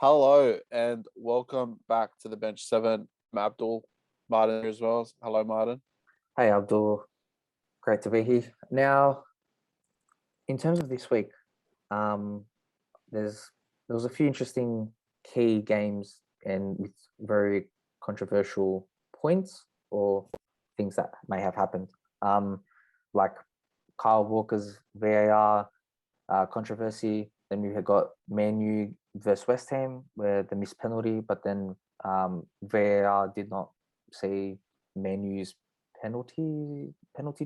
Hello and welcome back to the Bench 7. I'm Abdul, Martin here as well. Hello, Martin. Hey Abdul, great to be here. Now, in terms of this week, um, there was a few interesting key games and with very controversial points or things that may have happened. Like Kyle Walker's VAR controversy. Then we had got Man U versus West Ham, where the missed penalty, but then VAR did not see Man U's penalty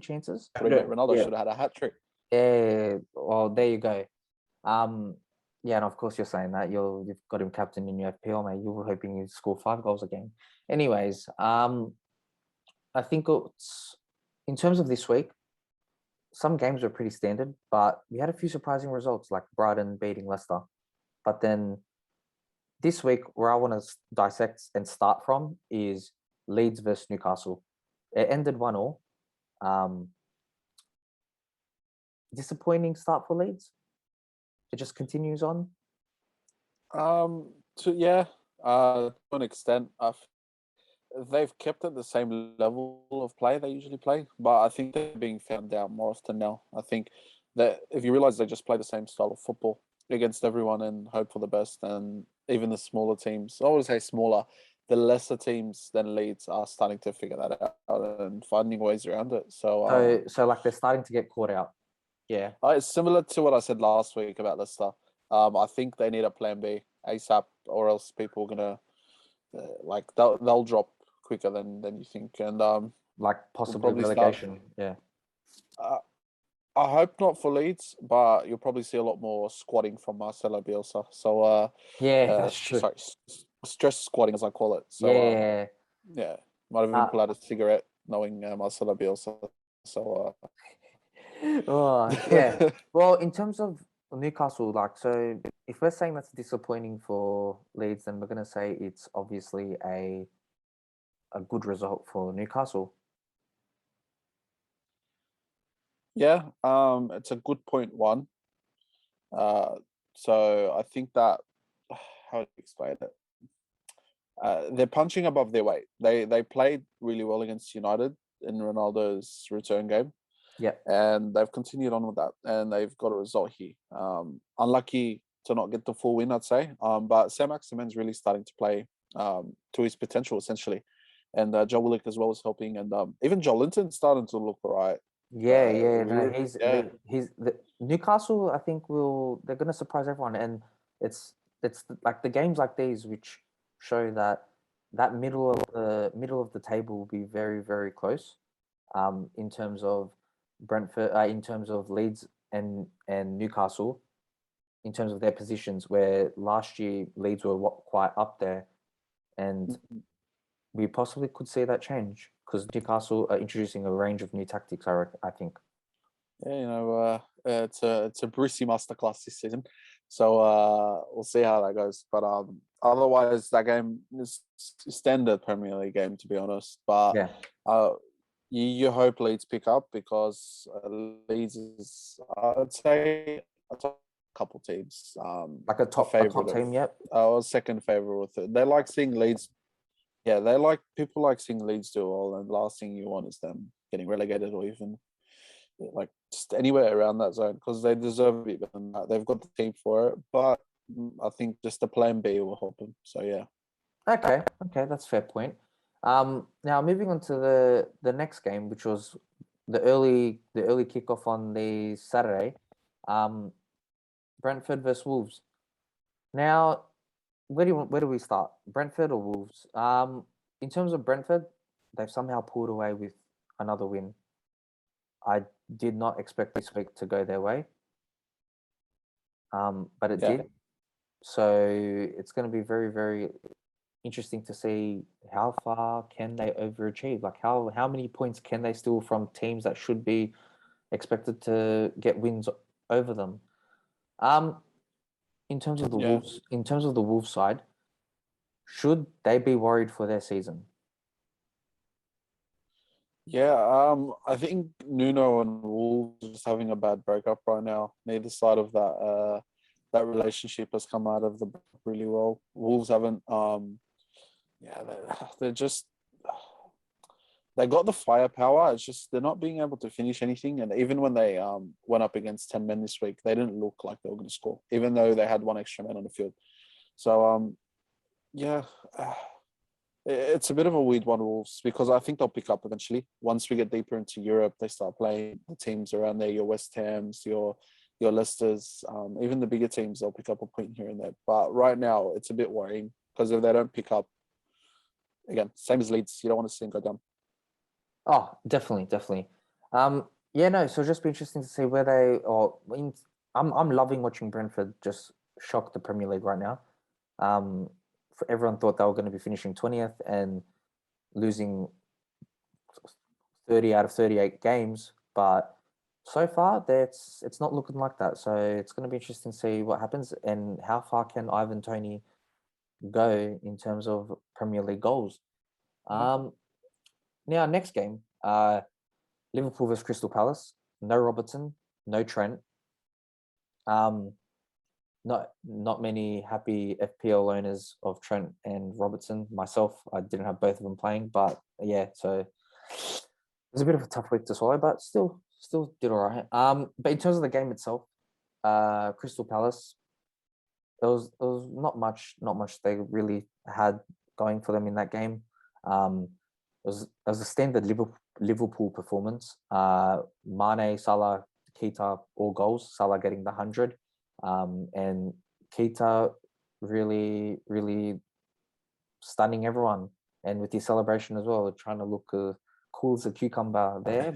chances. Ronaldo Yeah. should have had a hat trick. Yeah, well, there you go. Yeah, and of course you're saying that you've got him captain in your FPL, mate. You were hoping he'd score 5 goals a game. Anyways, I think it's in terms of this week, some games were pretty standard, but we had a few surprising results, like Brighton beating Leicester. But then this week, where I want to dissect and start from is Leeds versus Newcastle. It ended 1-1. Disappointing start for Leeds. It just continues on. To an extent, they've kept at the same level of play they usually play, but I think they're being found out more often now. I think that if you realize they just play the same style of football against everyone and hope for the best, and even the smaller teams, I would say smaller, the lesser teams than Leeds are starting to figure that out and finding ways around it. So like they're starting to get caught out. Yeah. It's similar to what I said last week about Leicester. I think they need a plan B ASAP, or else people are gonna they'll drop quicker than you think, and like possibly relegation. Yeah. I hope not for Leeds, but you'll probably see a lot more squatting from Marcelo Bielsa. So that's true. Sorry, stress squatting as I call it. So yeah. Might have even pulled out a cigarette knowing Marcelo Bielsa. So Oh yeah. Well, in terms of Newcastle, so if we're saying that's disappointing for Leeds, then we're gonna say it's obviously a good result for Newcastle. Yeah, it's a good point one. So I think that how to explain it? They're punching above their weight. They played really well against United in Ronaldo's return game. Yeah, and they've continued on with that, and they've got a result here. Unlucky to not get the full win, I'd say. But Sam Maximin's really starting to play to his potential, essentially. And Joe Willock as well is helping, and even Joe Linton's starting to look all right. No, he's the Newcastle. I think they're gonna surprise everyone, and it's like the games like these which show that middle of the table will be very, very close. In terms of Brentford, in terms of Leeds and Newcastle, in terms of their positions, where last year Leeds were quite up there, and we possibly could see that change because Newcastle are introducing a range of new tactics. I think. Yeah, it's a Brucey masterclass this season, so we'll see how that goes. But otherwise, that game is standard Premier League game, to be honest. But yeah. You hope Leeds pick up because Leeds is, I'd say, a top couple teams. Like a top team, yep. Second favorite with it. They like seeing Leeds. Yeah, people like seeing Leeds do well, and the last thing you want is them getting relegated or even like just anywhere around that zone because they deserve a bit better than that. They've got the team for it, but I think just a plan B will help them. So yeah. Okay, that's a fair point. Now moving on to the next game, which was the early kickoff on the Saturday, Brentford versus Wolves. Now, where do we start? Brentford or Wolves? In terms of Brentford, they've somehow pulled away with another win. I did not expect this week to go their way, but it did. So it's going to be very, very interesting to see how far can they overachieve. Like how many points can they steal from teams that should be expected to get wins over them. In terms of the Wolves side, should they be worried for their season? Yeah, I think Nuno and Wolves are just having a bad breakup right now. Neither side of that that relationship has come out of the really well. Wolves haven't. They're just. They got the firepower. It's just they're not being able to finish anything. And even when they went up against 10 men this week, they didn't look like they were going to score, even though they had one extra man on the field. So it's a bit of a weird one, Wolves, because I think they'll pick up eventually. Once we get deeper into Europe, they start playing the teams around there, your West Hams, your Leicesters, even the bigger teams, they'll pick up a point here and there. But right now, it's a bit worrying because if they don't pick up, again, same as Leeds, you don't want to see them go down. Oh, definitely. So it'll just be interesting to see where they are. I'm loving watching Brentford just shock the Premier League right now. Everyone thought they were going to be finishing 20th and losing 30 out of 38 games, but so far it's not looking like that. So it's going to be interesting to see what happens and how far can Ivan Toney go in terms of Premier League goals. Now, next game, Liverpool versus Crystal Palace. No Robertson, no Trent. Not many happy FPL owners of Trent and Robertson. Myself, I didn't have both of them playing, but yeah, so it was a bit of a tough week to swallow, but still did all right. But in terms of the game itself, Crystal Palace, there was not much they really had going for them in that game. It was a standard Liverpool performance. Mane, Salah, Keita, all goals. Salah getting the 100, and Keita really, really stunning everyone, and with his celebration as well, trying to look cool as a cucumber there.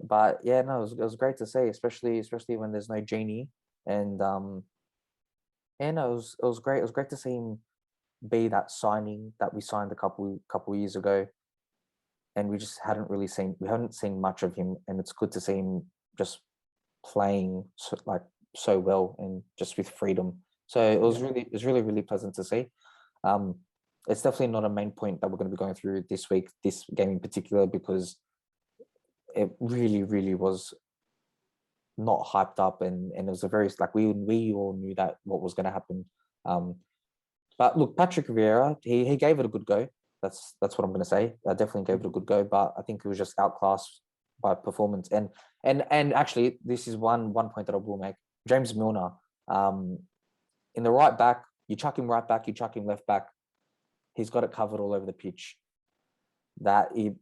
But yeah, no, it was great to see, especially when there's no Genie, and it was great. It was great to see him be that signing that we signed a couple years ago, and we just hadn't seen much of him, and it's good to see him just playing so well and just with freedom. So it was really pleasant to see. It's definitely not a main point that we're going to be going through this week, this game in particular, because it really was not hyped up, and it was a very we all knew that what was going to happen. But look, Patrick Vieira, he gave it a good go. That's what I'm going to say. I definitely gave it a good go, but I think it was just outclassed by performance. And actually, this is one point that I will make. James Milner, in the right back, you chuck him right back, you chuck him left back. He's got it covered all over the pitch.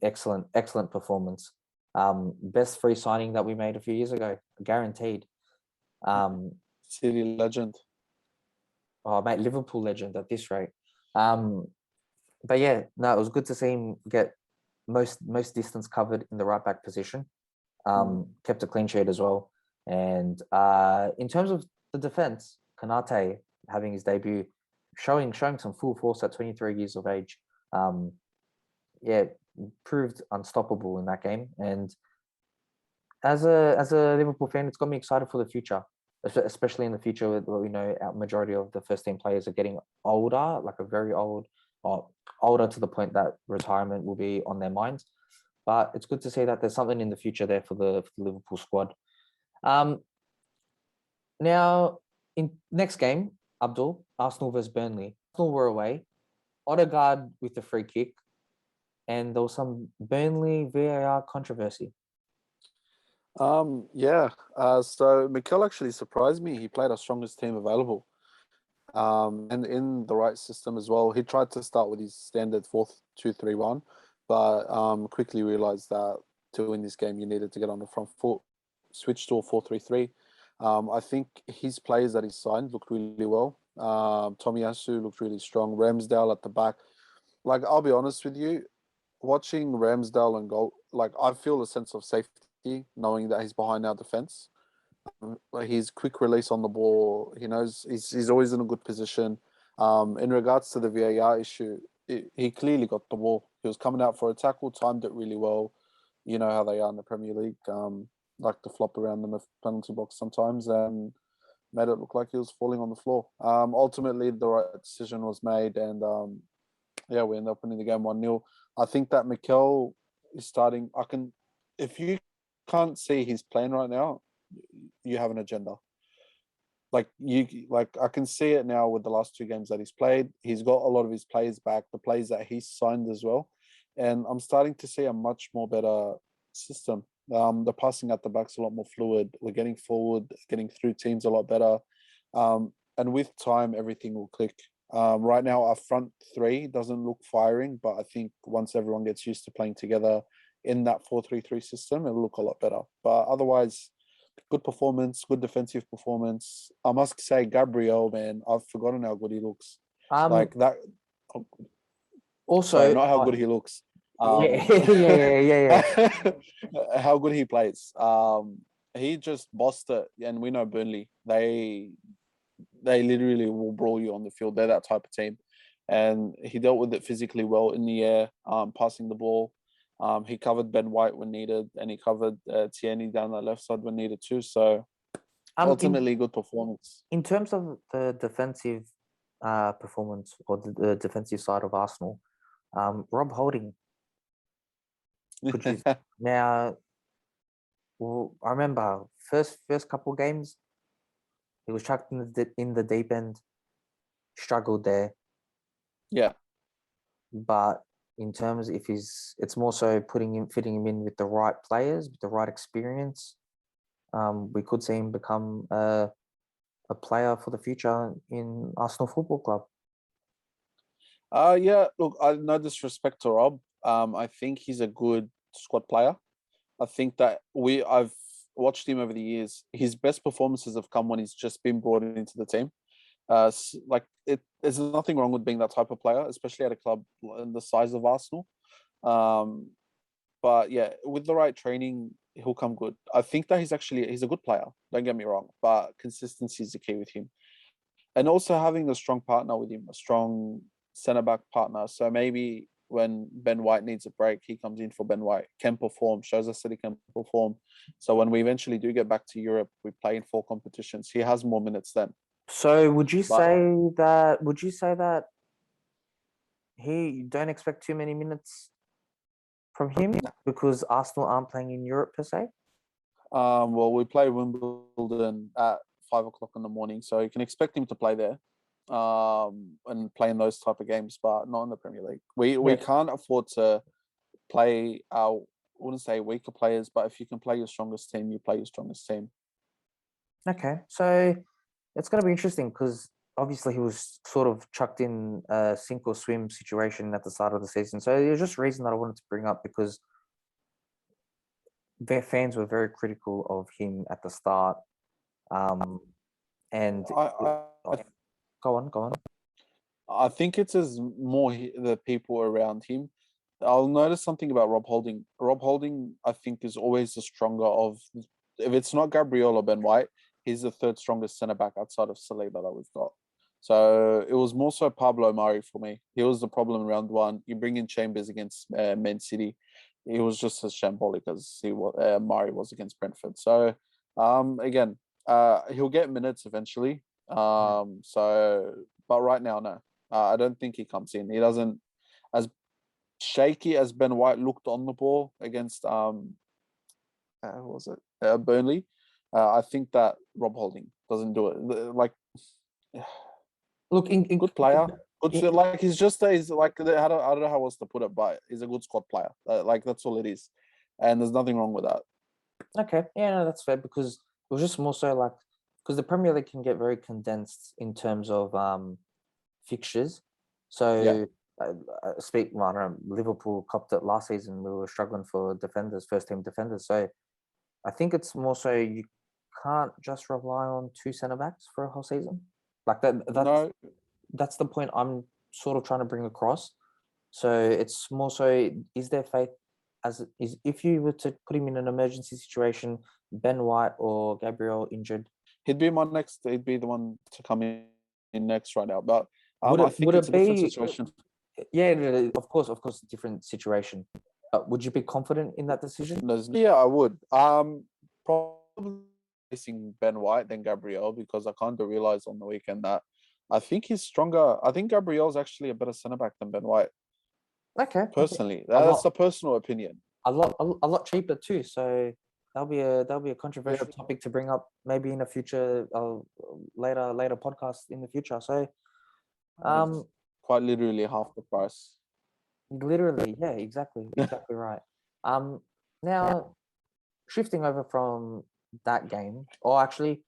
Excellent performance. Best free signing that we made a few years ago, guaranteed. City legend. Oh, mate, Liverpool legend at this rate. But yeah, no, it was good to see him get most distance covered in the right back position. Kept a clean sheet as well. And in terms of the defense, Kanate having his debut, showing some full force at 23 years of age. Proved unstoppable in that game. And as a Liverpool fan, it's got me excited for the future, especially in the future with what we know, our majority of the first team players are getting older, like a very old, or older to the point that retirement will be on their minds. But it's good to see that there's something in the future there for the Liverpool squad. Now, in next game, Abdul, Arsenal versus Burnley. Arsenal were away. Odegaard with the free kick, and there was some Burnley VAR controversy. So Mikel actually surprised me. He played our strongest team available. And in the right system as well. He tried to start with his standard 4-2-3-1, but quickly realized that to win this game, you needed to get on the front foot, switch to a 4-3-3. I think his players that he signed looked really well. Tomiyasu looked really strong. Ramsdale at the back. Like, I'll be honest with you, watching Ramsdale and goal, I feel a sense of safety knowing that he's behind our defense. His quick release on the ball, he knows he's always in a good position. In regards to the VAR issue, he clearly got the ball. He was coming out for a tackle, timed it really well. You know how they are in the Premier League, like to flop around in the penalty box sometimes, and made it look like he was falling on the floor. Ultimately, the right decision was made, and we ended up winning the game 1-0. I think that Mikel is starting. If you can't see he's playing right now, you have an agenda. I can see it now with the last 2 games that he's played. He's got a lot of his players back, the players that he's signed as well, and I'm starting to see a much more better system. The passing at the back's a lot more fluid. We're getting forward, getting through teams a lot better, and with time, everything will click. Right now, our front three doesn't look firing, but I think once everyone gets used to playing together in that 4-3-3 system, it'll look a lot better. But otherwise, good performance, good defensive performance. I must say, Gabriel, man, I've forgotten how good he looks. Like that. Also, Sorry, not how good he looks. Yeah. How good he plays. He just bossed it, and we know Burnley. They literally will brawl you on the field. They're that type of team, and he dealt with it physically well in the air, passing the ball. He covered Ben White when needed, and he covered Tierney down the left side when needed too. So ultimately, good performance. In terms of the defensive performance or the defensive side of Arsenal, Rob Holding. Now, well, I remember first couple of games, he was chucked in the deep end, struggled there. Yeah, but in terms if it's more so fitting him in with the right players, with the right experience. We could see him become a player for the future in Arsenal Football Club. Yeah, look, no disrespect to Rob. I think he's a good squad player. I think that I've watched him over the years. His best performances have come when he's just been brought into the team. There's nothing wrong with being that type of player, especially at a club the size of Arsenal. But yeah, with the right training, he'll come good. I think that he's a good player. Don't get me wrong, but consistency is the key with him, and also having a strong partner with him, a strong centre back partner. So maybe when Ben White needs a break, he comes in for Ben White, can perform, shows us that he can perform. So when we eventually do get back to Europe, we play in 4 competitions. He has more minutes then. So would you say that he don't expect too many minutes from him because Arsenal aren't playing in Europe per se? Well, we play Wimbledon at 5 o'clock in the morning, so you can expect him to play there, and play in those type of games, but not in the Premier League. We can't afford to play our, I wouldn't say weaker players, but if you can play your strongest team, you play your strongest team. Okay, so it's going to be interesting because obviously he was sort of chucked in a sink or swim situation at the start of the season. So it was just a reason that I wanted to bring up because their fans were very critical of him at the start. And go on. I think it's the people around him. I'll notice something about Rob Holding. Rob Holding, I think, is always the stronger of. If it's not Gabriel or Ben White, he's the third strongest centre back outside of Saliba that we've got. So it was more so Pablo Mari for me. He was the problem in round 1. You bring in Chambers against Man City, he was just as shambolic as Mari was against Brentford. So again, he'll get minutes eventually. But right now, no. I don't think he comes in. He doesn't, as shaky as Ben White looked on the ball against Burnley. I think that Rob Holding doesn't do it. Look, good player. He's like, I don't know how else to put it, but he's a good squad player. That's all it is, and there's nothing wrong with that. Okay, yeah, no, that's fair because it was just more so because the Premier League can get very condensed in terms of fixtures. So I don't know, Liverpool copped it last season. We were struggling for first team defenders. So I think it's more so you can't just rely on 2 centre backs for a whole season. That's the point I'm sort of trying to bring across. So it's more so, is there faith if you were to put him in an emergency situation, Ben White or Gabriel injured? He'd be the one to come in next right now. But I think it's a different situation. Yeah, of course, different situation. Would you be confident in that decision? Yeah, I would. Probably facing Ben White than Gabriel because I kind of realized on the weekend that I think he's stronger. I think Gabriel's actually a better centre back than Ben White. Okay. Personally, that's a personal opinion. A lot cheaper too. So that'll be a controversial topic to bring up maybe in a future later podcast in the future. So It's quite literally half the price. literally, yeah, exactly right. Now shifting over from that game, or actually,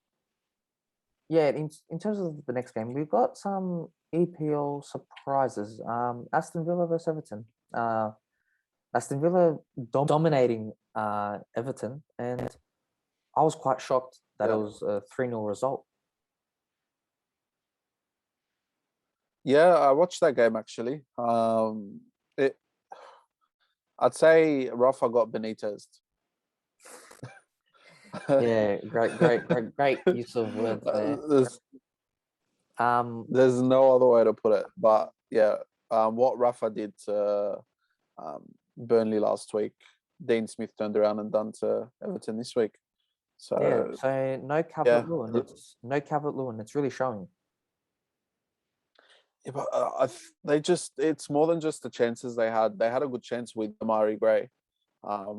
yeah, in terms of the next game, we've got some EPL surprises. Aston Villa versus Everton. Aston Villa dominating Everton, and I was quite shocked that it was a 3-0 result. Yeah, I watched that game actually. I'd say Rafa got Benitez. Yeah, great use of words there. There's no other way to put it. But yeah, what Rafa did to Burnley last week, Dean Smith turned around and done to Everton this week. So yeah, so no Calvert-Lewin. It's no Calvert-Lewin. It's really showing. Yeah, but it's more than just the chances they had. They had a good chance with Amari Gray.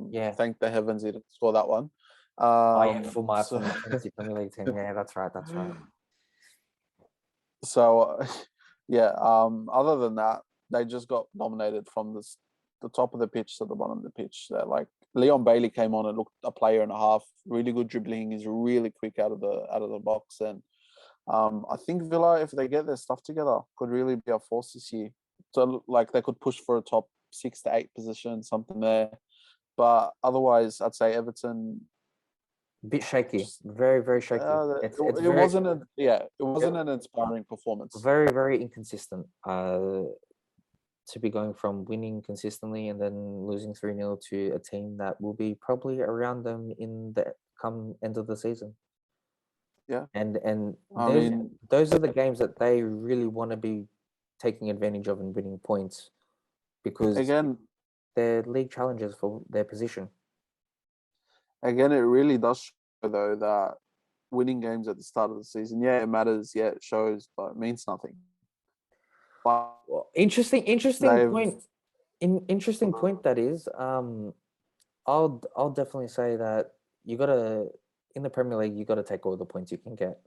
Yeah. Thank the heavens he didn't score that one. For my fantasy Premier League team. Yeah, that's right. So, yeah. Other than that, they just got dominated from the top of the pitch to the bottom of the pitch. They're like Leon Bailey came on and looked a player and a half. Really good dribbling. He's really quick out of the box. And I think Villa, if they get their stuff together, could really be a force this year. So like they could push for a top 6 to 8 position, something there. But otherwise, I'd say Everton. Bit shaky, very shaky. It wasn't an inspiring performance. Very inconsistent. To be going from winning consistently and then losing 3-0 to a team that will be probably around them in the come end of the season. Yeah, and those are the games that they really want to be taking advantage of and winning points, because again, they're league challengers for their position. Again, it really does show though that winning games at the start of the season, yeah, it matters, yeah, it shows, but it means nothing. But interesting point. Interesting point that is. I'll definitely say that you gotta, in the Premier League, you gotta take all the points you can get.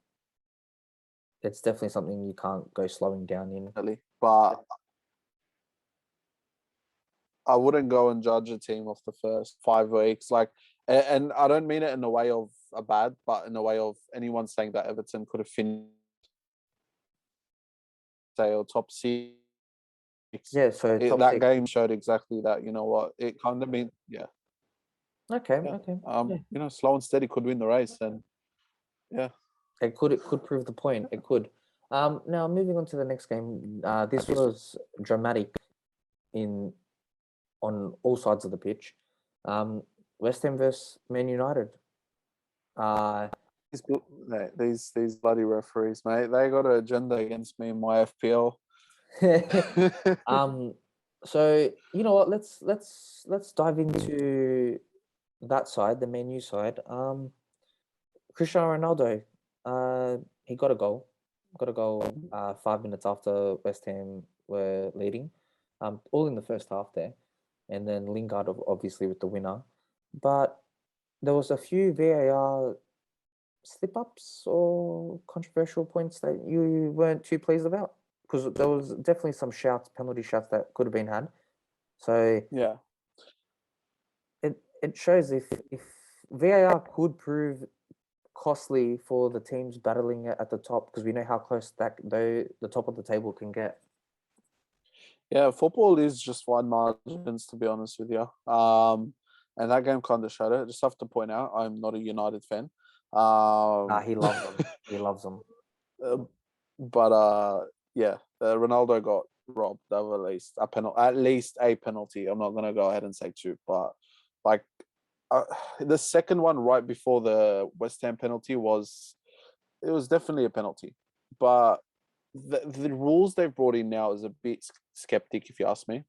It's definitely something you can't go slowing down in. But I wouldn't go and judge a team off the first 5 weeks. Like, and I don't mean it in a way of a bad, but in a way of anyone saying that Everton could have finished, say, or top 6. Yeah, so that game showed exactly that. You know what? It kind of means, yeah. Okay. Slow and steady could win the race, and yeah, it could prove the point. It could. Now moving on to the next game. This was dramatic on all sides of the pitch. West Ham versus Man United. These bloody referees, mate. They got an agenda against me in my FPL. So you know what? Let's dive into that side, the Man U side. Cristiano Ronaldo, he got a goal. 5 minutes after West Ham were leading. All in the first half there, and then Lingard obviously with the winner. But there was a few VAR slip-ups or controversial points that you weren't too pleased about, because there was definitely some penalty shouts that could have been had. So yeah, it shows if VAR could prove costly for the teams battling at the top, because we know how close the top of the table can get. Yeah, football is just wide margins, to be honest with you. And that game kind of showed it. Just have to point out, I'm not a United fan. He loves them. He loves them. But Ronaldo got robbed of at least a penalty. I'm not gonna go ahead and say 2, but like the second one right before the West Ham penalty was definitely a penalty. But the rules they've brought in now is a bit skeptic, if you ask me.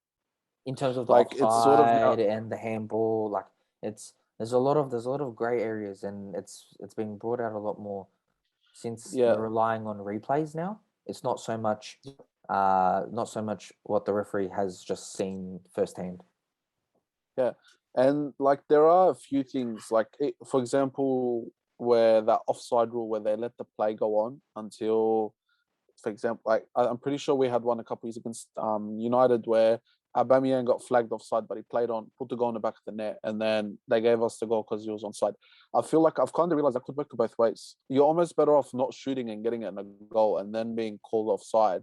In terms of the like offside, it's sort of now, and the handball, like there's a lot of gray areas, and it's been brought out a lot more since we're relying on replays now. It's not so much what the referee has just seen firsthand. Yeah, And like there are a few things, like for example, where that offside rule where they let the play go on until, for example, like I'm pretty sure we had one a couple years against United where Aubameyang got flagged offside, but he put the goal in the back of the net, and then they gave us the goal because he was onside. I feel like I've kind of realized that could work both ways. You're almost better off not shooting and getting it in a goal and then being called offside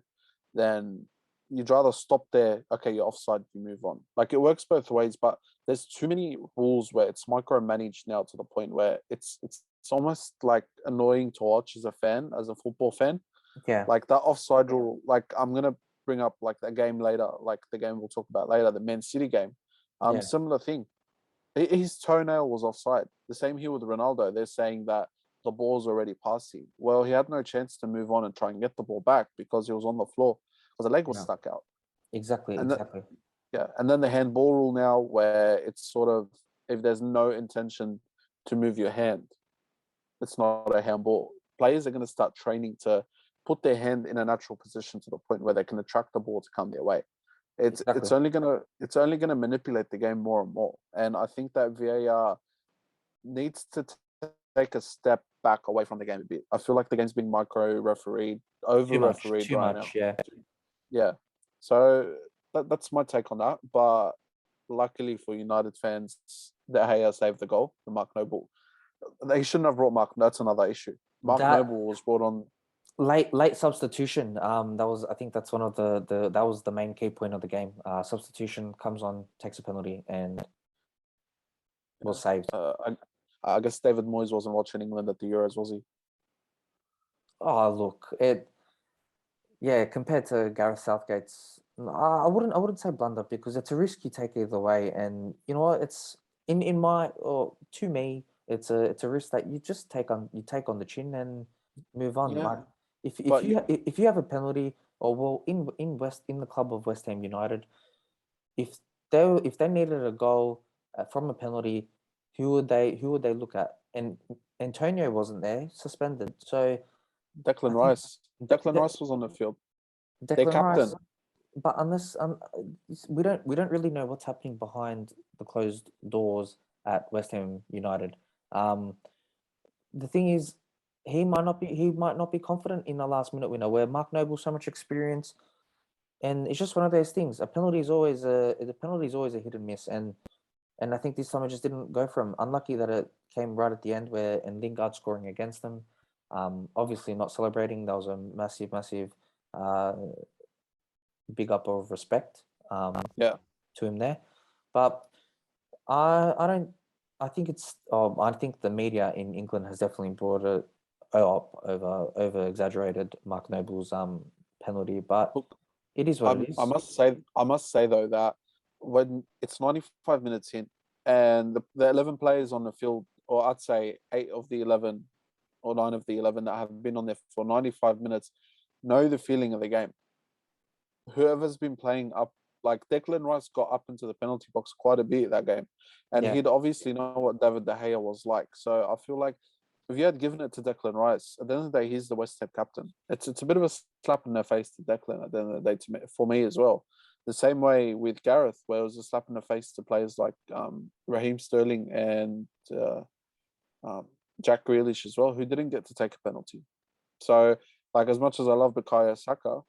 than you'd rather stop there. Okay, you're offside, you move on. Like it works both ways, but there's too many rules where it's micromanaged now to the point where it's almost like annoying to watch as a fan, as a football fan. Yeah. Like that offside rule, like I'm gonna bring up like that game later, like the game we'll talk about later, the Man City game. Yeah. Similar thing. His toenail was offside. The same here with Ronaldo. They're saying that the ball's already past him. Well, he had no chance to move on and try and get the ball back because he was on the floor because the leg was No. stuck out. Exactly. And Exactly. yeah, and then the handball rule now, where it's sort of if there's no intention to move your hand, it's not a handball. Players are going to start training to put their hand in a natural position to the point where they can attract the ball to come their way. It's Exactly. it's only gonna manipulate the game more and more. And I think that VAR needs to take a step back away from the game a bit. I feel like the game's being micro refereed, over refereed Too right much. now. Yeah. Yeah. So that's my take on that. But luckily for United fans, De Gea saved the goal, the Mark Noble. They shouldn't have brought Mark. That's another issue. Mark That Noble was brought on. late substitution. That was, I think that's one of the that was the main key point of the game. Substitution comes on, takes a penalty, and was saved. I guess David Moyes wasn't watching England at the Euros, was he? Oh, look, yeah, compared to Gareth Southgate's, I wouldn't say blunder because it's a risk you take either way, and you know what? It's in my or to me, it's a risk that you just take on the chin and move on. Yeah, Like but if you have a penalty, or well, in the club of West Ham United, if they needed a goal from a penalty, who would they look at? And Antonio wasn't there, suspended. So I Declan think Rice. De- Declan De- Rice was on the field. Their Declan Rice, captain. but unless we don't really know what's happening behind the closed doors at West Ham United. Um, the thing is, he might not be confident in the last minute winner where Mark Noble's so much experience, and it's just one of those things. A penalty is always a hit and miss, and I think this time it just didn't go for him. Unlucky that it came right at the end where and Lingard scoring against them. Obviously not celebrating. That was a massive uh, big up of respect Yeah. to him there. But I don't. I think it's. I think the media in England has definitely brought it up over exaggerated Mark Noble's penalty, but Look, it is what it I is. must say though that when it's 95 minutes in and the 11 players on the field, or I'd say 8 of the 11 or 9 of the 11 that have been on there for 95 minutes, know the feeling of the game. Whoever's been playing up, like Declan Rice got up into the penalty box quite a bit that game, and Yeah, he'd obviously know what David De Gea was like. So I feel like if you had given it to Declan Rice, at the end of the day, he's the West Ham captain. It's a bit of a slap in the face to Declan at the end of the day, for me as well. The same way with Gareth, where it was a slap in the face to players like Raheem Sterling and um, Jack Grealish as well, who didn't get to take a penalty. So, like as much as I love Bukayo Saka,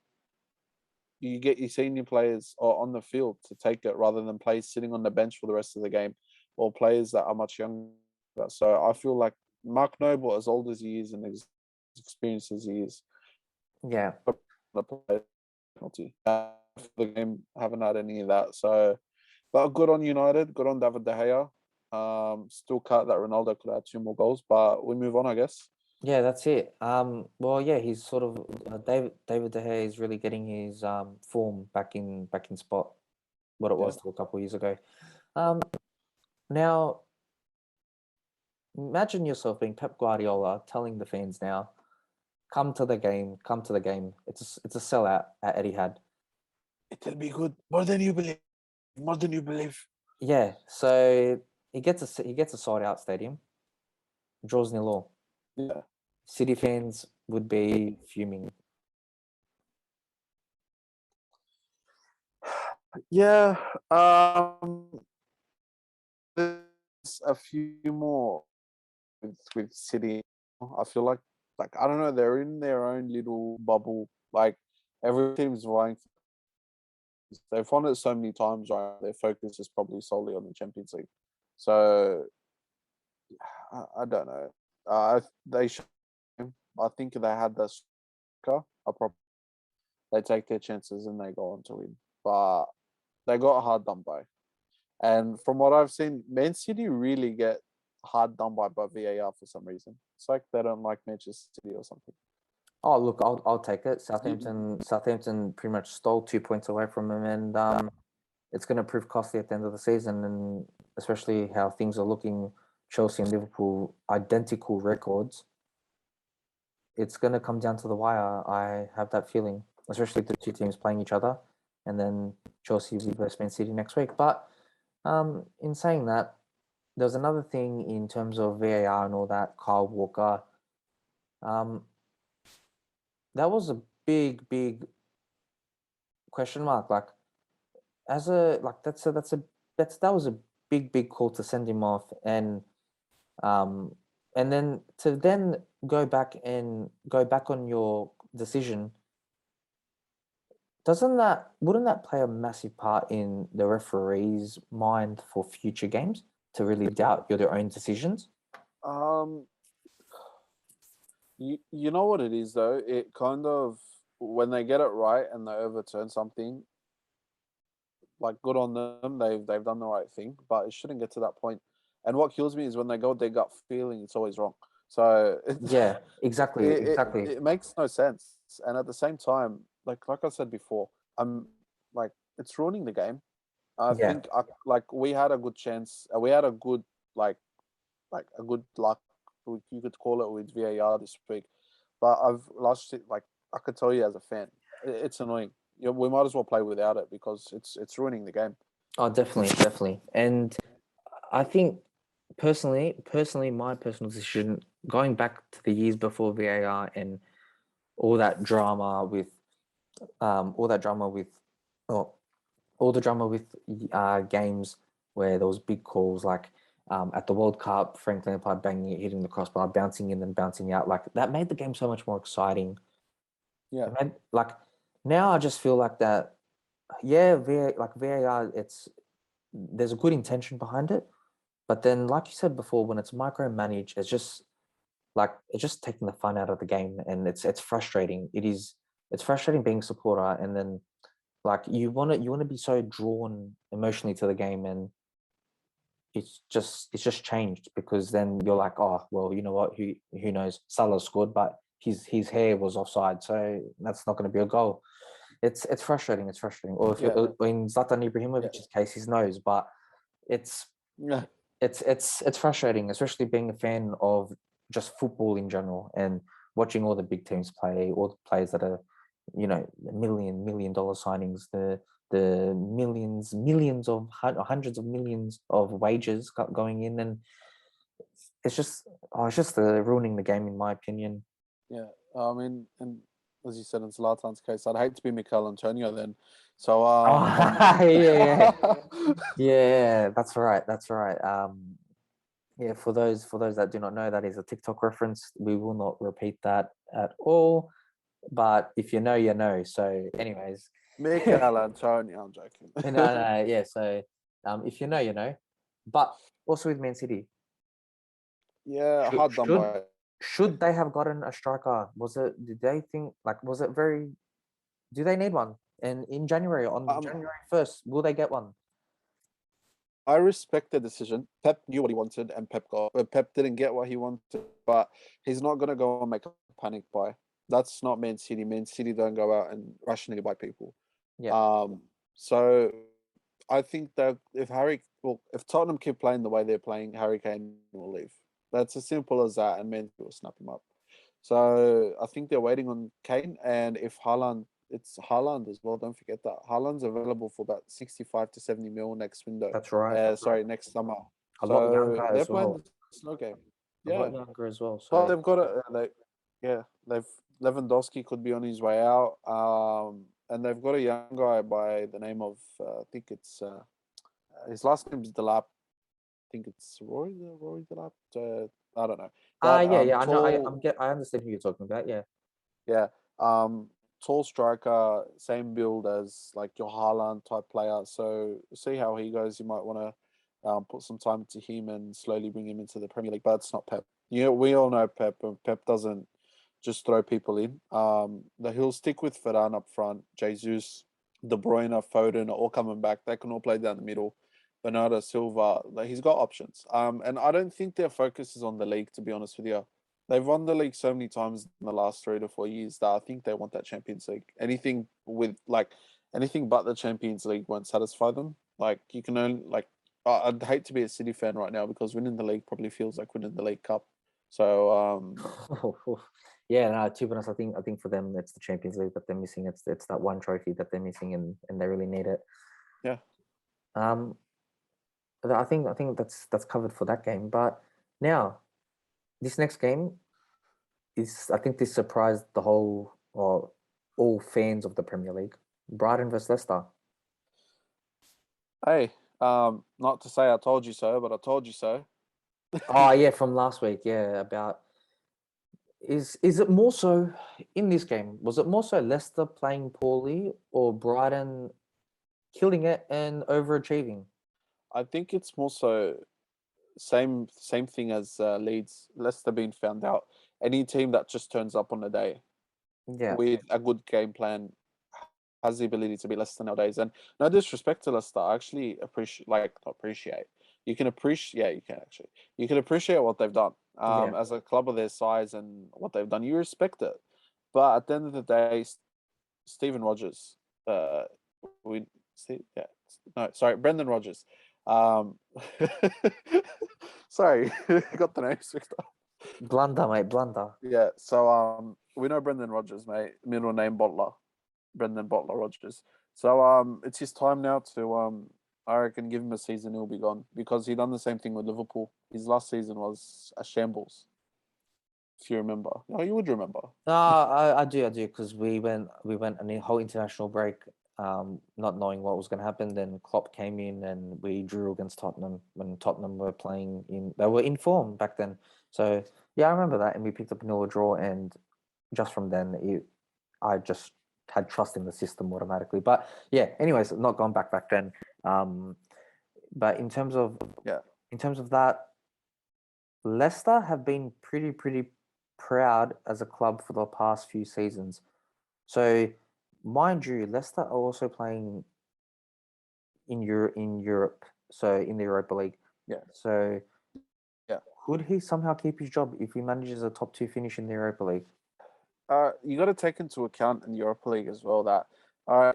you get your senior players on the field to take it rather than players sitting on the bench for the rest of the game or players that are much younger. So I feel like Mark Noble, as old as he is and as experienced as he is, yeah. the penalty for the game. Haven't had any of that. So, but good on United. Good on David De Gea. Still cut that Ronaldo could have 2 more goals, but we move on, I guess. Yeah, that's it. Well, yeah, he's sort of David De Gea is really getting his form back in spot what it Yeah. was to a couple of years ago. Now imagine yourself being Pep Guardiola telling the fans now, come to the game, come to the game. It's a sellout at Etihad. It'll be good. More than you believe. More than you believe. Yeah, so he gets a sold out stadium, draws 0-0. Yeah. City fans would be fuming. Yeah. there's a few more with City. I feel like I don't know, they're in their own little bubble. Like every team's vying. They've won it so many times, right? Their focus is probably solely on the Champions League. So I don't know. They should. I think if they had the striker, they take their chances and they go on to win. But they got hard done by. And from what I've seen, Man City really get hard done by VAR for some reason. It's like they don't like Manchester City or something. Oh, look, I'll take it. Southampton pretty much stole 2 points away from them, and it's going to prove costly at the end of the season, and especially how things are looking. Chelsea and Liverpool identical records. It's going to come down to the wire. I have that feeling, especially the two teams playing each other, and then Chelsea versus Man City next week. But in saying that, there's another thing in terms of VAR and all that. Kyle Walker, that was a big question mark. Like that was a big call to send him off, and then to go back on your decision. Wouldn't that play a massive part in the referee's mind for future games to really doubt their own decisions? You know what it is though? It kind of, when they get it right and they overturn something, like good on them, they've done the right thing, but it shouldn't get to that point. And what kills me is when they go with their gut feeling, it's always wrong. So yeah, exactly. It makes no sense. And at the same time, like I said before, I'm like, it's ruining the game. I think we had a good chance. We had a good like a good luck, you could call it, with VAR this week. But I've lost it. Like I could tell you as a fan, it's annoying. We might as well play without it because it's ruining the game. Oh, definitely. And I think personally, my personal decision, going back to the years before VAR and all that drama with, games where there was big calls, like at the World Cup, Frank Lampard banging it, hitting the crossbar, bouncing in and bouncing out. Like that made the game so much more exciting. Yeah. Like now I just feel like that. Yeah, VAR, there's a good intention behind it, but then, like you said before, when it's micromanaged, it's just taking the fun out of the game, and it's frustrating. It's frustrating being a supporter, and then like you want to be so drawn emotionally to the game, and it's just changed because then you're like, oh well, you know what? Who knows? Salah scored, but his hair was offside, so that's not going to be a goal. It's frustrating. It's frustrating. Or if in Zlatan Ibrahimovic's case, his nose, but it's frustrating, especially being a fan of just football in general and watching all the big teams play, all the players that are, $1 million signings, the millions of hundreds of millions of wages going in, and it's just ruining the game in my opinion. Yeah, I mean, and as you said in Zlatan's case, I'd hate to be Mikel Antonio then. So yeah, that's right. Yeah, for those that do not know, that is a TikTok reference. We will not repeat that at all. But if you know, you know. So, anyways, Mikel Antonio, I'm joking. no, yeah. So, if you know, you know. But also with Man City, hard done by. Should they have gotten a striker? Did they think was it very? Do they need one? And in January, on January 1st, will they get one? I respect the decision. Pep knew what he wanted, and Pep didn't get what he wanted, but he's not gonna go and make a panic buy. That's not Man City. Man City don't go out and rationally buy people. Yeah. So I think that if Tottenham keep playing the way they're playing, Harry Kane will leave. That's as simple as that, and Man City will snap him up. So I think they're waiting on Kane, and if it's Haaland as well. Don't forget that Haaland's available for about 65 to 70 mil next window. That's right. Next summer. A lot younger they're as playing well. the snow game. A lot younger as well. But they've got they've Lewandowski could be on his way out. And they've got a young guy by the name of I think it's his last name is Delap. think it's Rory Delap. I don't know. Ah, But yeah. I know. tall, I understand who you're talking about. Yeah. yeah. Tall striker, same build as like your Haaland type player. So see how he goes. You might want to put some time into him and slowly bring him into the Premier League. But it's not Pep. We all know Pep. And Pep doesn't just throw people in. He'll stick with Varane up front, Jesus, De Bruyne, Foden are all coming back. They can all play down the middle. Bernardo Silva, he's got options. And I don't think their focus is on the league, to be honest with you. They've won the league so many times in the last 3 to 4 years that I think they want that Champions League. Anything but the Champions League won't satisfy them. Like you can only I'd hate to be a City fan right now because winning the league probably feels like winning the League Cup. So Yeah, no, to be honest, I think for them it's the Champions League that they're missing. It's that one trophy that they're missing, and they really need it. yeah. Um, I think that's covered for that game. But now this next game I think this surprised the whole or all fans of the Premier League. Brighton versus Leicester. Hey, not to say I told you so, but I told you so. Oh yeah, from last week. Yeah, about is it more so in this game? Was it more so Leicester playing poorly or Brighton killing it and overachieving? I think it's more so same thing as Leeds. Leicester being found out. Any team that just turns up on the day Yeah, with a good game plan has the ability to be Leicester nowadays. And no disrespect to Leicester, I actually appreciate. You can appreciate. Yeah, you can actually. You can appreciate what they've done. yeah. As a club of their size and what they've done, you respect it. But at the end of the day, Stephen Rogers, we see, yeah, no, sorry, Brendan Rodgers. Um, sorry, got the names mixed up. Blunder, mate, blunder. Yeah, so we know Brendan Rodgers, mate. Middle name Bottler, Brendan Bottler Rodgers. So it's his time now to I reckon give him a season, he'll be gone because he done the same thing with Liverpool. His last season was a shambles, if you remember. No, you would remember. No, I do, because we went a whole international break, not knowing what was going to happen. Then Klopp came in and we drew against Tottenham when Tottenham were playing they were in form back then. So yeah, I remember that, and we picked up a nil draw, and just from then, I just had trust in the system automatically. But yeah, anyways, not going back then. But Yeah. in terms of that, Leicester have been pretty proud as a club for the past few seasons. So, mind you, Leicester are also playing in Europe, so in the Europa League. Yeah. So, Yeah. could he somehow keep his job if he manages a top two finish in the Europa League? You got to take into account in the Europa League as well that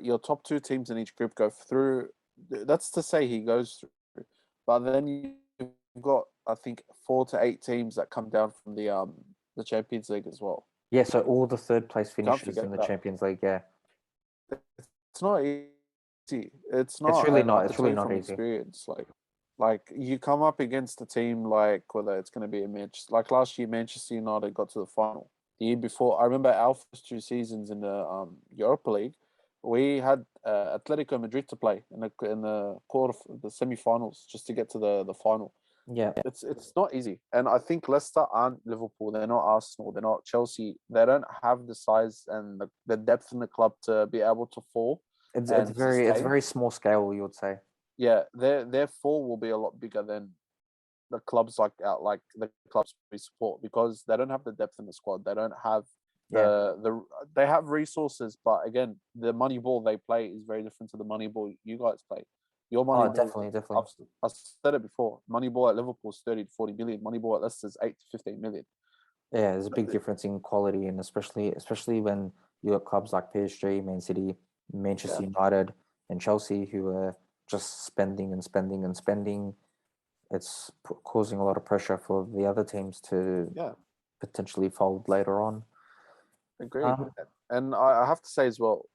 your top two teams in each group go through. That's to say he goes through, but then you've got I think 4 to 8 teams that come down from the Champions League as well. Yeah, so all the third place Can't finishers in forget the that. Champions League. Yeah, It's not easy. It's it's not, really and I not. could It's tell really you not from easy. experience, like you come up against a team like whether it's going to be a match like last year, Manchester United got to the final. The year before, I remember our first 2 seasons in the Europa League, we had Atletico Madrid to play in the the semi-finals just to get to the final. Yeah, It's not easy, and I think Leicester aren't Liverpool. They're not Arsenal. They're not Chelsea. They don't have the size and the depth in the club to be able to fall it's and sustain. very small scale, you would say. Yeah, their fall will be a lot bigger than the clubs like the clubs we support because they don't have the depth in the squad. They don't have Yeah. they have resources, but again, the money ball they play is very different to the money ball you guys play. Your money Oh, ball, definitely. I've said it before. Money ball at Liverpool is 30 to 40 million. Money ball at Leicester is 8 to 15 million. Yeah, there's a big difference in quality, and especially when you got clubs like PSG, Man City, Manchester Yeah, United, and Chelsea who are just spending and spending and spending. It's causing a lot of pressure for the other teams to yeah, potentially fold later on. agreed. Um, And I have to say as well,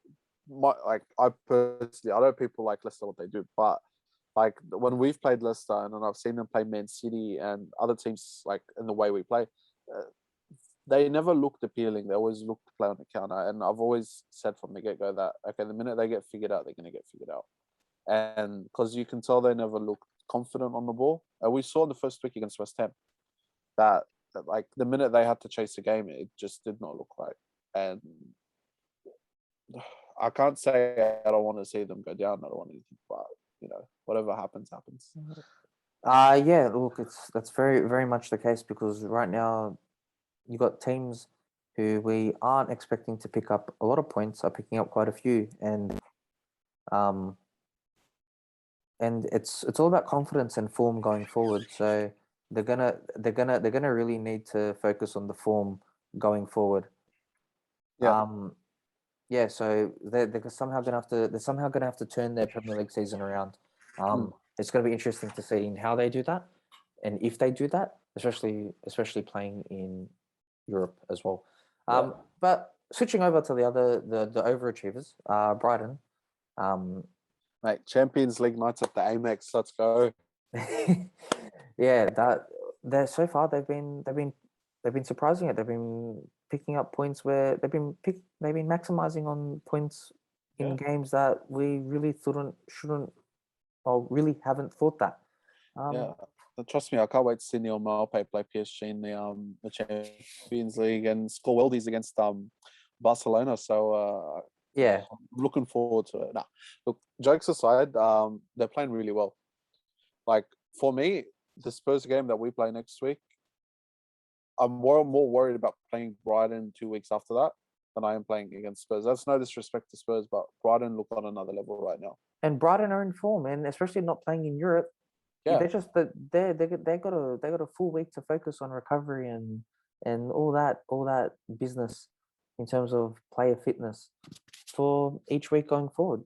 I personally, I know people like Leicester what they do, but like when we've played Leicester and then I've seen them play Man City and other teams like in the way we play, uh, they never looked appealing. They always looked to play on the counter, and I've always said from the get go that okay, the minute they get figured out, they're going to get figured out. and because you can tell they never looked confident on the ball. We saw in the first week against West Ham that like the minute they had to chase the game, it just did not look right. And I can't say I don't want to see them go down. I don't want anything, but whatever happens, happens. Yeah, look, that's very, very much the case because right now you got teams who we aren't expecting to pick up a lot of points are picking up quite a few, and it's all about confidence and form going forward. So they're gonna really need to focus on the form going forward. Yeah. Yeah, so they're somehow gonna have to turn their Premier League season around. It's gonna be interesting to see in how they do that, and if they do that, especially playing in Europe as well. But switching over to the overachievers, Brighton. Mate, Champions League nights at the Amex. Let's go. Yeah, that they're so far they've been surprising it. They've been picking up points where they've been maximizing on points in games that we really shouldn't or really haven't thought that. Trust me, I can't wait to see Neil Maupay play PSG in the Champions League and score worldies against Barcelona. So yeah, I'm looking forward to it. Nah, look, jokes aside, they're playing really well. Like for me, the Spurs game that we play next week, I'm more worried about playing Brighton 2 weeks after that than I am playing against Spurs. That's no disrespect to Spurs, but Brighton look on another level right now. And Brighton are in form, and especially not playing in Europe. Yeah, they got a full week to focus on recovery and all that business in terms of player fitness for each week going forward.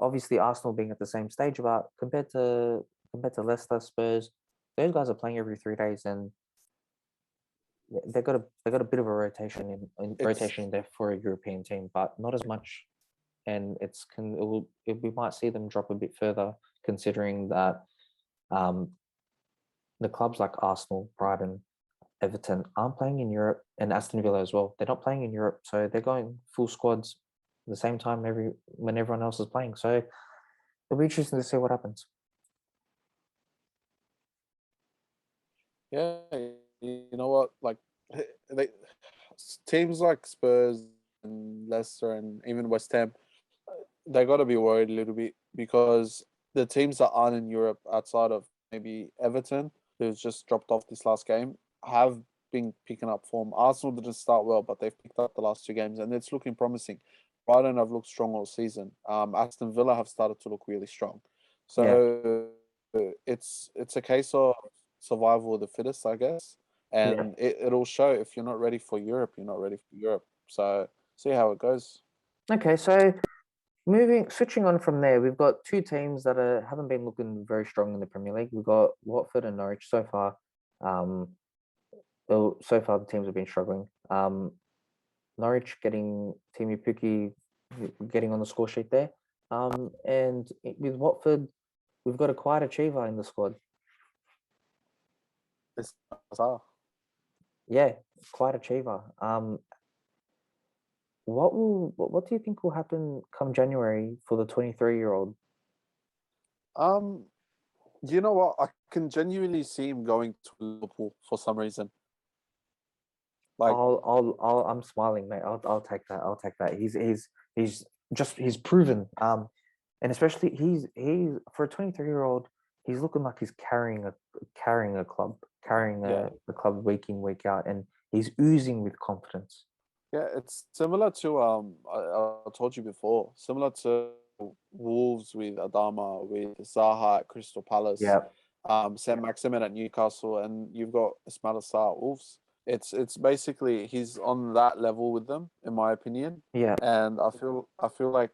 Obviously Arsenal being at the same stage, but compared to Leicester, Spurs, those guys are playing every 3 days, and they got a bit of a rotation in there for a European team, but not as much. And we might see them drop a bit further, considering that the clubs like Arsenal, Brighton, Everton aren't playing in Europe, and Aston Villa as well. They're not playing in Europe, so they're going full squads at the same time when everyone else is playing. So it'll be interesting to see what happens. Yeah, you know what? Like teams like Spurs and Leicester and even West Ham, they got to be worried a little bit because the teams that aren't in Europe outside of maybe Everton, who's just dropped off this last game, have been picking up form. Arsenal didn't start well, but they've picked up the last 2 games and it's looking promising. Brighton have looked strong all season. Aston Villa have started to look really strong. So it's a case of survival of the fittest, I guess. And it'll show if you're not ready for Europe, you're not ready for Europe. So see how it goes. Okay, so switching on from there, we've got 2 teams that haven't been looking very strong in the Premier League. We've got Watford and Norwich so far. So far the teams have been struggling. Norwich getting Timu Puki getting on the score sheet there. And with Watford, we've got a quiet achiever in the squad. It's bizarre. Yeah, quiet achiever. What do you think will happen come January for the 23-year-old? You know what? I can genuinely see him going to Liverpool for some reason. Like I'm smiling, mate. I'll take that. I'll take that. He's proven. And especially he's for a 23-year-old, he's looking like he's carrying a club, the club week in, week out, and he's oozing with confidence. Yeah, it's similar to I told you before, similar to Wolves with Adama, with Zaha at Crystal Palace, Sam Maximin at Newcastle, and you've got Ismail Sarr at Wolves. It's basically he's on that level with them, in my opinion. Yeah, and I feel like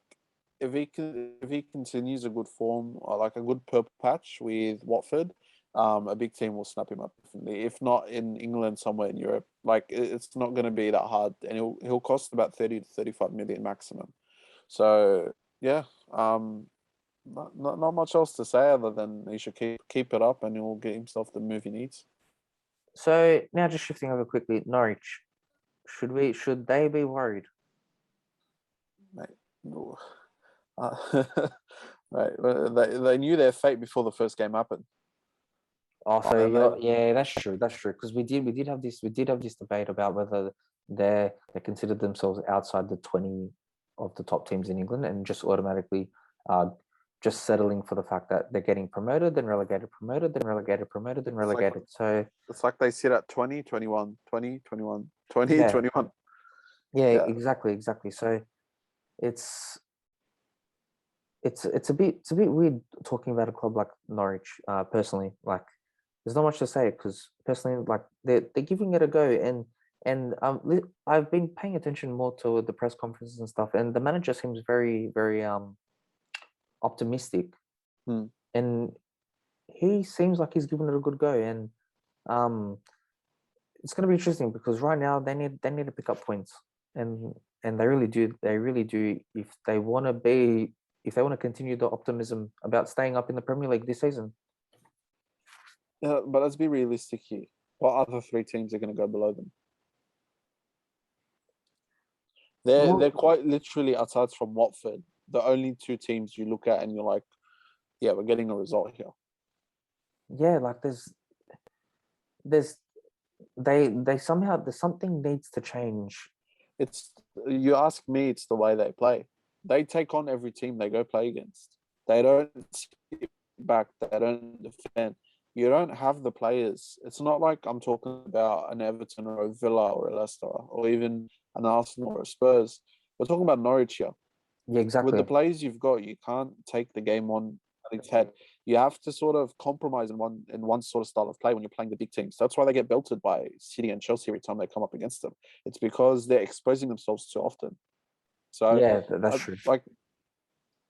if he continues a good form or like a good purple patch with Watford, a big team will snap him up definitely. If not in England, somewhere in Europe. Like it's not going to be that hard, and he'll cost about 30 to 35 million maximum. So yeah, not much else to say other than he should keep it up, and he'll get himself the move he needs. So now just shifting over quickly, Norwich, should they be worried? Mate, no. Right. They knew their fate before the first game happened. Also, yeah, that's true. That's true. Because we did have this debate about whether they considered themselves outside the 20 of the top teams in England and just automatically just settling for the fact that they're getting promoted, then relegated, promoted, then relegated, promoted, then relegated. So it's like they sit at 20, 21, 20, 21, 20, yeah. 21. Yeah, exactly. So it's a bit weird talking about a club like Norwich. Personally, like there's not much to say because personally, like they're giving it a go, and I've been paying attention more to the press conferences and stuff, and the manager seems very optimistic, and he seems like he's giving it a good go, and um it's going to be interesting because right now they need to pick up points, and they really do if they want to continue the optimism about staying up in the Premier League this season. Yeah, but let's be realistic here. What other three teams are going to go below them? They're quite literally, aside from Watford, the only two teams you look at and you're like, yeah, we're getting a result here. Yeah, like there's something needs to change. You ask me, it's the way they play. They take on every team they go play against. They don't sit back. They don't defend. You don't have the players. It's not like I'm talking about an Everton or a Villa or a Leicester or even an Arsenal or a Spurs. We're talking about Norwich here. Yeah, exactly. With the players you've got, you can't take the game on its head. You have to sort of compromise in one sort of style of play when you're playing the big teams. That's why they get belted by City and Chelsea every time they come up against them. It's because they're exposing themselves too often. So yeah, that's true. Like,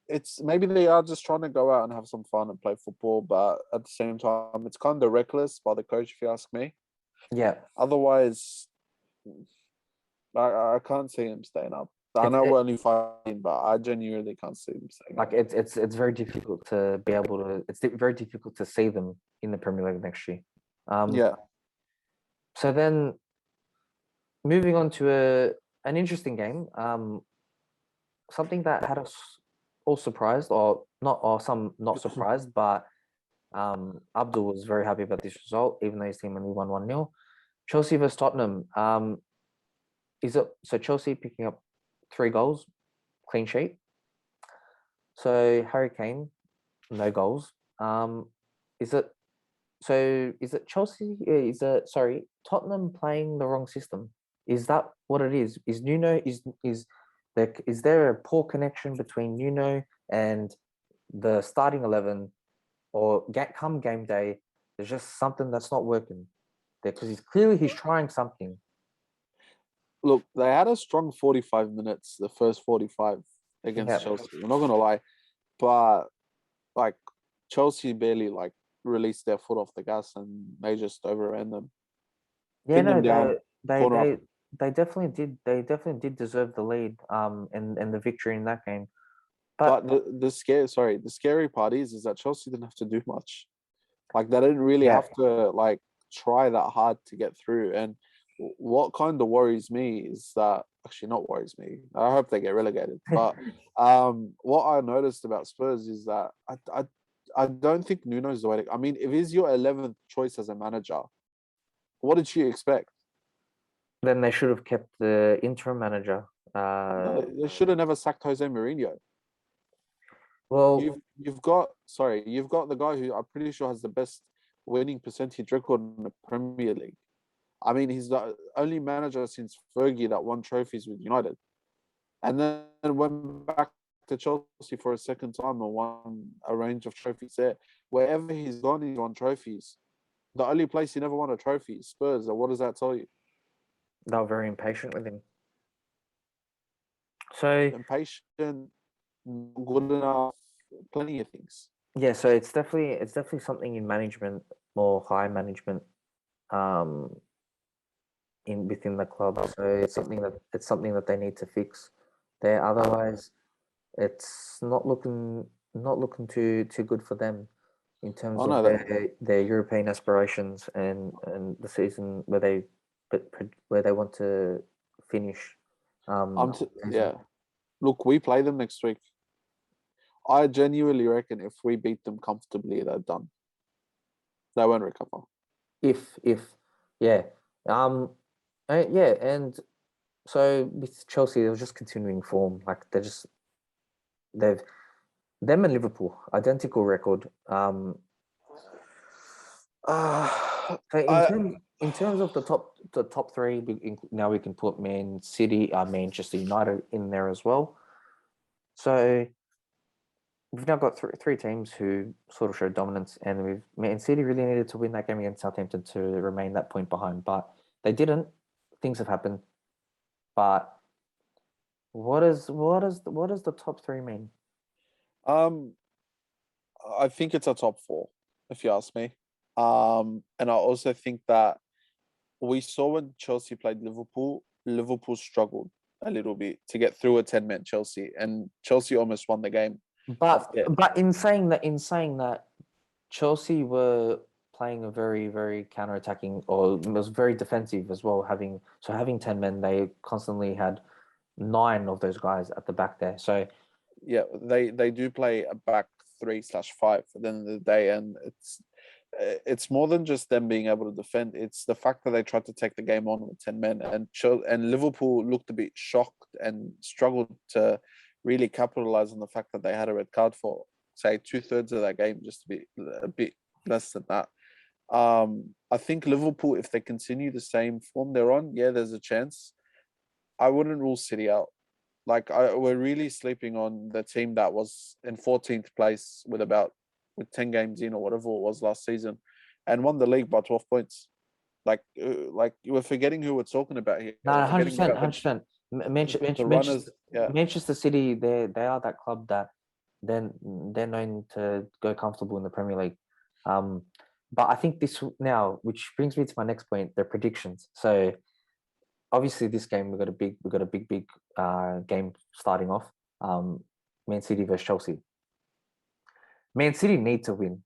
it's maybe they are just trying to go out and have some fun and play football, but at the same time, it's kind of reckless by the coach, if you ask me. Yeah. Otherwise, I can't see him staying up. I know we're only fighting, but I genuinely can't see them staying up. Like it's very difficult to be able to. It's very difficult to see them in the Premier League next year. Yeah. So then, moving on to an interesting game. Something that had us all surprised, or some not surprised, but Abdul was very happy about this result, even though his team only won 1-0. Chelsea versus Tottenham. Chelsea picking up 3 goals, clean sheet. So Harry Kane, no goals. Is it Chelsea? Tottenham playing the wrong system? Is that what it is? Is Nuno is there a poor connection between Nuno and the starting 11, or come game day, there's just something that's not working there because he's trying something. Look, they had a strong 45 minutes, the first 45 against Chelsea. I'm not gonna lie, but like Chelsea barely like released their foot off the gas and they just overran them. Yeah, no, they definitely did. They definitely did deserve the lead, and the victory in that game. But the scary part is that Chelsea didn't have to do much. Like they didn't really have to like try that hard to get through. And what kind of worries me is that not worries me. I hope they get relegated. But what I noticed about Spurs is that I don't think Nuno's the way to. I mean, if he's your 11th choice as a manager, what did you expect? Then they should have kept the interim manager. No, they should have never sacked Jose Mourinho. Well, you've got the guy who I'm pretty sure has the best winning percentage record in the Premier League. I mean, he's the only manager since Fergie that won trophies with United, and then went back to Chelsea for a second time and won a range of trophies there. Wherever he's gone, he's won trophies. The only place he never won a trophy is Spurs. And what does that tell you? They were very impatient with him. So impatient, good enough, plenty of things. Yeah, so it's definitely something in management, more high management, within the club. So it's something that they need to fix there. Otherwise, it's not looking too good for them in terms of their European aspirations and the season where they want to finish. Look, we play them next week. I genuinely reckon if we beat them comfortably, they're done. They won't recover. If yeah, yeah, and so with Chelsea, they were just continuing form. Like they've them and Liverpool identical record. So I in terms of the top three, now we can put Man City, Manchester United in there as well. So we've now got three teams who sort of show dominance, and Man City really needed to win that game against Southampton to remain that point behind, but they didn't. Things have happened, but what does the top three mean? I think it's a top four, if you ask me. And I also think that we saw when Chelsea played Liverpool, Liverpool struggled a little bit to get through a 10-man Chelsea, and Chelsea almost won the game. But in saying that, Chelsea were playing a very, very counter-attacking, or it was very defensive as well. Having 10 men, they constantly had 9 of those guys at the back there. So yeah, they do play a back 3/5 at the end of the day, and it's more than just them being able to defend. It's the fact that they tried to take the game on with 10 men, and Liverpool looked a bit shocked and struggled to really capitalize on the fact that they had a red card for, say, 2/3 of that game, just to be a bit less than that. I think Liverpool, if they continue the same form they're on, yeah, there's a chance. I wouldn't rule City out. Like, we're really sleeping on the team that was in 14th place with 10 games in, or whatever it was last season, and won the league by 12 points. Like we're forgetting who we're talking about here. no, We're 100%, forgetting about 100%. the runners. Yeah, Manchester City, they are that club that then they're known to go comfortable in the Premier League. But I think this now, which brings me to my next point, the predictions. So obviously this game we got a big game starting off. Man City versus Chelsea. Man City need to win.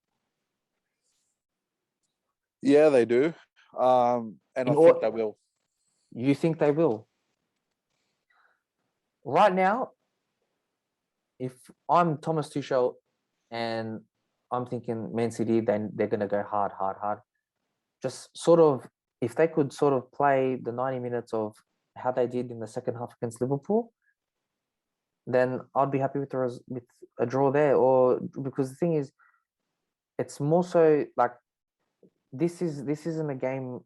yeah, they do. And I think they will. You think they will? Right now, if I'm Thomas Tuchel and I'm thinking Man City, then they're going to go hard. Just sort of, if they could sort of play the 90 minutes of how they did in the second half against Liverpool, then I'd be happy with a draw there. Or because the thing is, it's more so like this isn't a game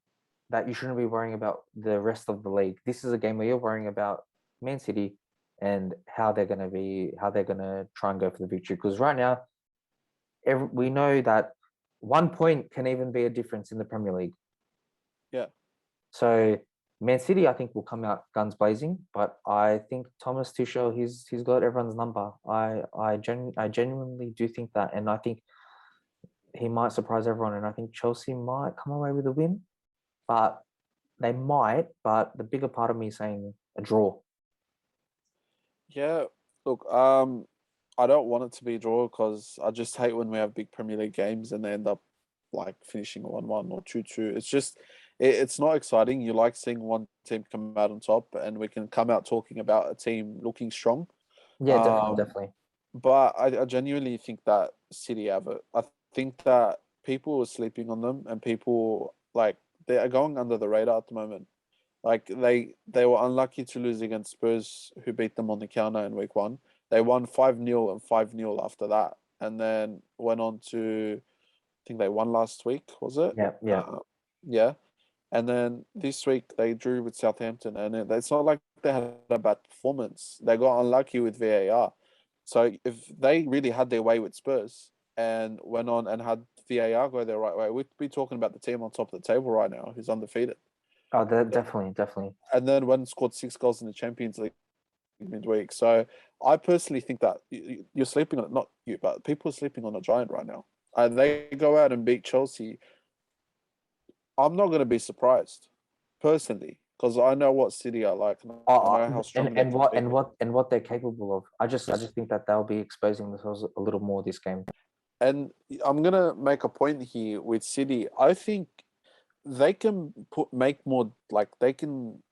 that you shouldn't be worrying about the rest of the league. This is a game where you're worrying about Man City and how they're going to try and go for the victory. Because right now, we know that 1 point can even be a difference in the Premier League. Yeah. So Man City, I think, will come out guns blazing, but I think Thomas Tuchel, he's got everyone's number. I genuinely do think that, and I think he might surprise everyone, and I think Chelsea might come away with a win, but they might. But the bigger part of me is saying a draw. Yeah. Look, I don't want it to be a draw because I just hate when we have big Premier League games and they end up like finishing 1-1 or 2-2. It's just, it's not exciting. You like seeing one team come out on top, and we can come out talking about a team looking strong. Yeah, definitely. But I genuinely think that City have it. I think that people are sleeping on them, and people like they are going under the radar at the moment. Like they were unlucky to lose against Spurs, who beat them on the counter in week 1. They won 5-0 and 5-0 after that, and then went on to, I think they won last week, was it? Yeah. Yeah. And then this week they drew with Southampton, and it's not like they had a bad performance. They got unlucky with VAR. So if they really had their way with Spurs and went on and had VAR go their right way, we'd be talking about the team on top of the table right now, who's undefeated. Oh, definitely. And then went and scored 6 goals in the Champions League midweek. So I personally think that you're sleeping on, not you, but people are sleeping on a giant right now. They go out and beat Chelsea. I'm not going to be surprised, personally, because I know what City are like. And I know how strong what they're capable of. I just think that they'll be exposing themselves a little more this game. And I'm going to make a point here with City. I think they can make more, like they can,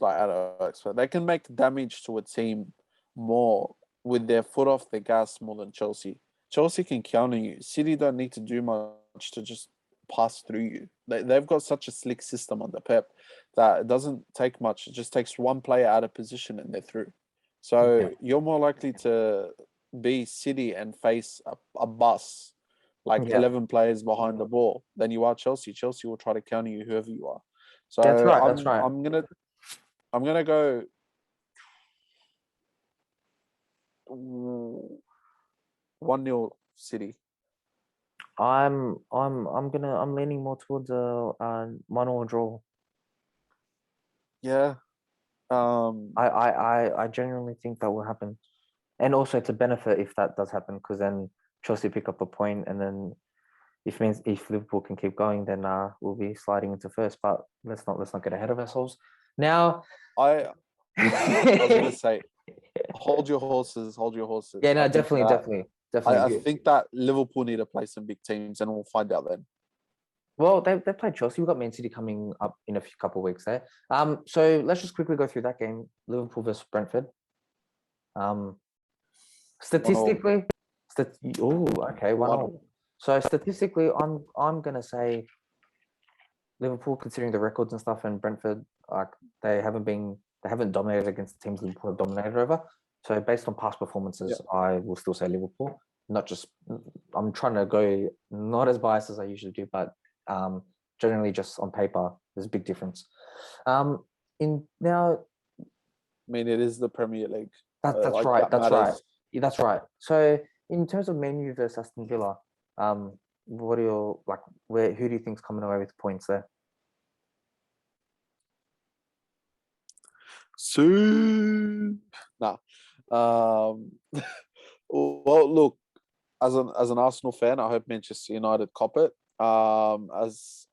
like I don't know, they can make damage to a team more with their foot off the gas more than Chelsea. Chelsea can counter you. City don't need to do much to just pass through you. They've got such a slick system under Pep that it doesn't take much. It just takes one player out of position and they're through. So Yeah. you're more likely to be City and face a bus, like Yeah. 11 players behind the ball, than you are Chelsea. Chelsea will try to counter you whoever you are. So That's right. That's right. I'm gonna go 1-0 City. I'm leaning more towards a 1-1 draw. Yeah. I genuinely think that will happen, and also to benefit if that does happen, because then Chelsea pick up a point, and then if Liverpool can keep going, then we'll be sliding into first. But let's not get ahead of ourselves. Now, I was gonna say, hold your horses. Hold your horses. Yeah, no, I think definitely. I think that Liverpool need to play some big teams, and we'll find out then. Well, they played Chelsea. We've got Man City coming up in a couple of weeks there. So let's just quickly go through that game: Liverpool versus Brentford. Statistically, okay, 1-1. So statistically, I'm gonna say Liverpool, considering the records and stuff, and Brentford, like they haven't dominated against the teams Liverpool have dominated over. So based on past performances, I will still say Liverpool. Not just, I'm trying to go not as biased as I usually do, but generally just on paper, there's a big difference. In now, I mean, it is the Premier League. That's like, right. That's right. Yeah, that's right. So in terms of Man U versus Aston Villa, what are your who do you think's coming away with points there? Soon. Nah. Well, look, as an Arsenal fan, I hope Manchester United cop it. But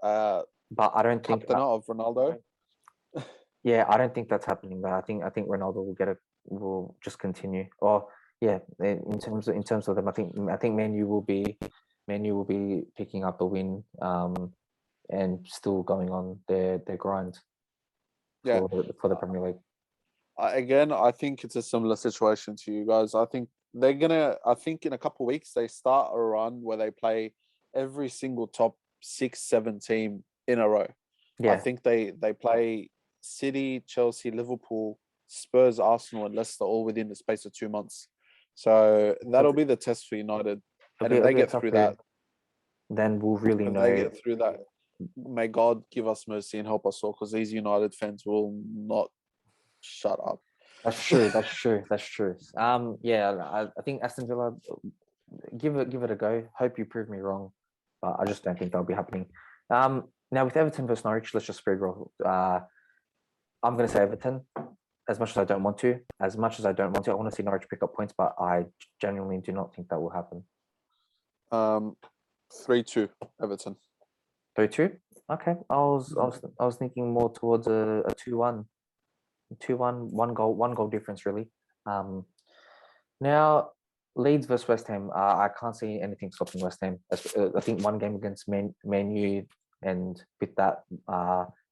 I don't think captainer of Ronaldo. Yeah, I don't think that's happening. But I think Ronaldo will just continue. Or yeah, in terms of them, I think Man U will be picking up a win, and still going on their grind for the Premier League. Again, I think it's a similar situation to you guys. I think I think in a couple of weeks they start a run where they play every single top 6-7 team in a row. Yeah. I think they play City, Chelsea, Liverpool, Spurs, Arsenal, and Leicester all within the space of 2 months. So that'll be the test for United. And if they get through that, then we'll really know. If they get through that, may God give us mercy and help us all, because these United fans will not shut up. That's true. Yeah, I think Aston Villa, give it a go. Hope you prove me wrong, but I just don't think that'll be happening. Now with Everton versus Norwich, let's just spread roll. I'm going to say Everton. As much as I don't want to, I want to see Norwich pick up points, but I genuinely do not think that will happen. 3-2 Everton. 3-2. Okay, I was thinking more towards a 2-1. 2-1, one goal difference really. Now Leeds versus West Ham. I can't see anything stopping West Ham. I think one game against Man U, and with that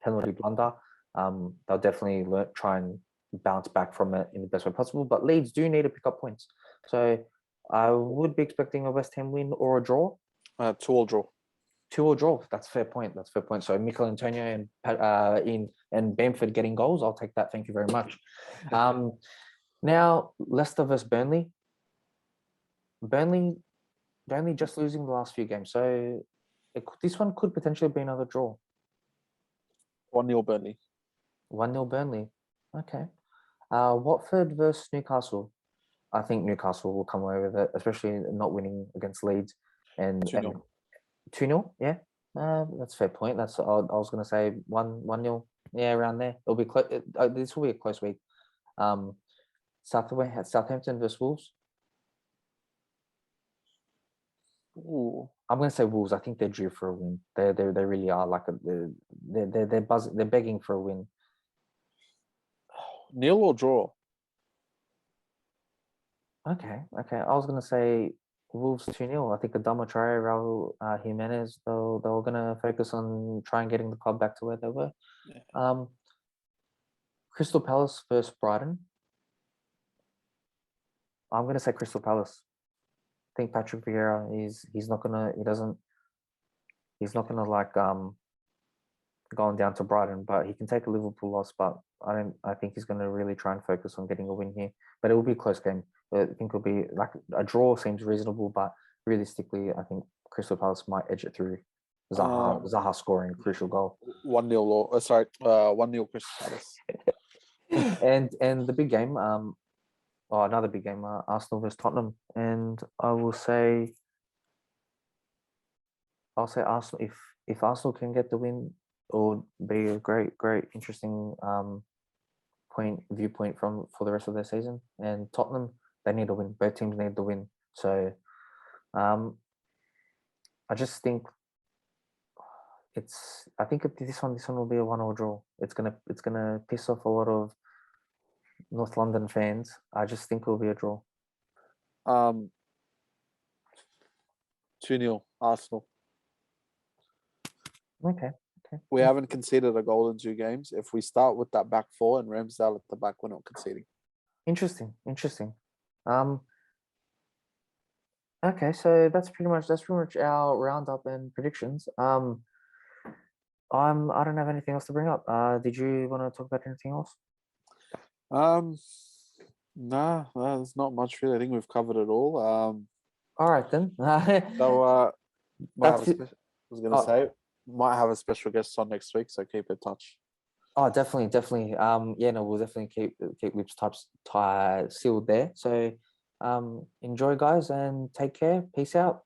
penalty blunder, they'll definitely try and bounce back from it in the best way possible. But Leeds do need to pick up points, so I would be expecting a West Ham win or a draw. 2-2 draw. 2-2 draw. That's fair point. So Mikel Antonio and Bamford getting goals. I'll take that. Thank you very much. Now Leicester versus Burnley. Burnley just losing the last few games, so this one could potentially be another draw. 1-0 Burnley. 1-0 Burnley. Okay. Watford versus Newcastle. I think Newcastle will come away with it, especially not winning against Leeds. And 2-0. 2-0, yeah. That's a fair point. I was going to say 1-0. Yeah, around there. It'll be close. This will be a close week. Southampton versus Wolves. Ooh. I'm going to say Wolves. I think they're due for a win. They really are. They're buzzing. They're begging for a win. Nil or draw? Okay. I was going to say Wolves 2-0. I think Adama Traore, Raul Jimenez, they were going to focus on trying getting the club back to where they were. Yeah. Crystal Palace versus Brighton. I'm gonna say Crystal Palace. I think Patrick Vieira he's not gonna like going down to Brighton, but he can take a Liverpool loss. But I think he's gonna really try and focus on getting a win here. But it will be a close game. I think it'll be like a draw seems reasonable, but realistically, I think Crystal Palace might edge it through. Zaha scoring a crucial goal. 1-0 1-0 Crystal Palace. and the big game, another big game, Arsenal versus Tottenham, and I'll say Arsenal. If Arsenal can get the win, it would be a great, interesting viewpoint for the rest of their season. And Tottenham, they need a win. Both teams need the win. So, I just think I think this one will be a 1-1 draw. It's gonna piss off a lot of North London fans. I just think it'll be a draw. 2-0 Arsenal. Okay. We haven't conceded a goal in 2 games. If we start with that back four and Ramsdale at the back, we're not conceding. Interesting. Okay, so that's pretty much our roundup and predictions. I don't have anything else to bring up. Did you want to talk about anything else? Nah, there's not much really. I think we've covered it all. All right then. So might have a special guest on next week, so keep in touch. Oh, definitely. Yeah, no, we'll definitely keep lips sealed there. So, enjoy, guys, and take care. Peace out.